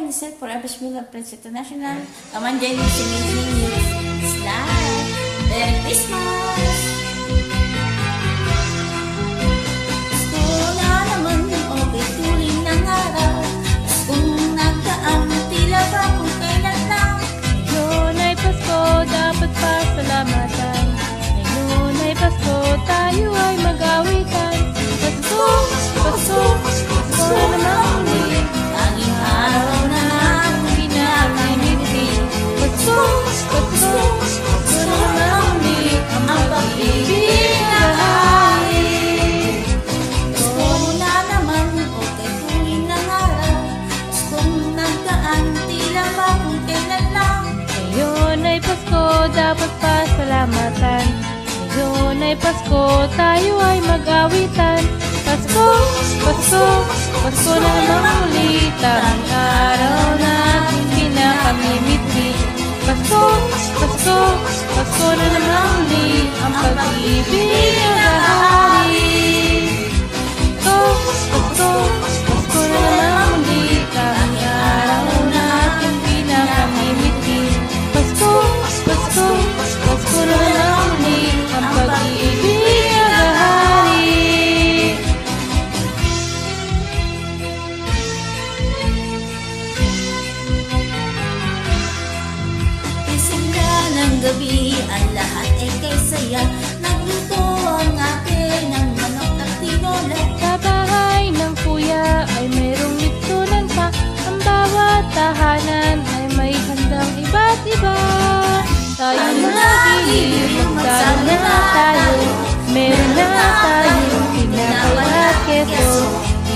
myself for Abish Mila Prince International. Kaman dyan yung siniging news slide. Merry Christmas! Gusto na naman okay tuling ng araw. Kung nagkaan tila ba kung kailan lang. Ngayon ay Pasko, dapat pasalamatan. Ngayon ay Pasko, tayo ay mag-awitan. Pasko, Pasko, Pasko na naman muli. Tanging araw na Pinamimiti. Pasko, Pasko, Pasko na naman muli. ang pag-ibig na hari. Gusto na naman okay tuling ng araw. Kung nagkaan tila ba kung kailan lang. Ngayon ay Pasko, dapat pasalamatan. Ngayon ay Pasko, tayo ay mag-awitan. Pasko, Pasko, Pasko na naman muli. Tanging araw na ating pinakamimiti. Pasko, Pasko, Pasko na naman muli. Ang pag-ibig ang hari. Pasko, Pasko, Pasko na naman muli. Tanging araw na ating pinakamimiti. Pasko, Pasko, Pasko na naman muli. Ang pag-ibig ang hari. Ising na ng gabi, ang lahat ay kay saya. Nagluto ang akin ng manok at tinola. Sa bahay ng kuya ay mayroong lipsunan pa. Ang bawat tahanan ay may handang iba't iba. Tayo nagigiling, magsama na tayo. Meron na tayong pinapay at keso.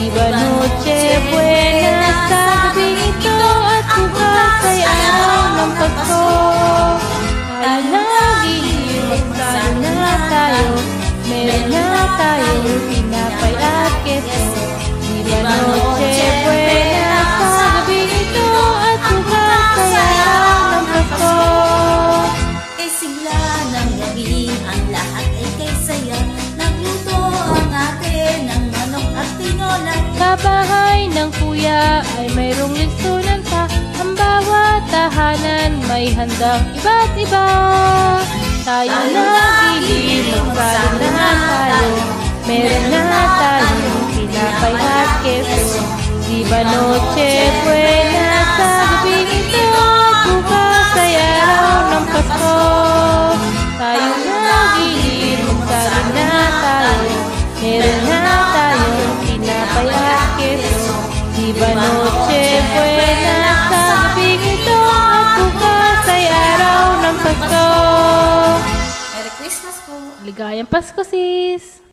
Iba noche buena sa gabing ito. At bukas ay araw ng Pasko. Tayo nagigiling, magsama na tayo. Meron na tayong pinapay at keso. Iba noche buena sa gabing ito. At bukas ay araw ng Pasko. Sigla ng gabi, ang lahat ay kay saya. Nagluto ang akin ng manok at tinola. Sa bahay ng kuya ay mayroong listunan pa. Ang bawat tahanan may handang iba't iba. Tayo nagigiling, magsalo na tayo. Meron na tayong pinapay at keso. Di ba noche buena sa gabing ito. Bukas ay araw ng Pasko. Tayo nagigiling, magsalo na tayo. Meron na tayong pinapay at keso. Di ba noche buena sa gabing ito. At bukas ay araw ng Pasko. Merry Christmas po! Ligayang Pasko, sis!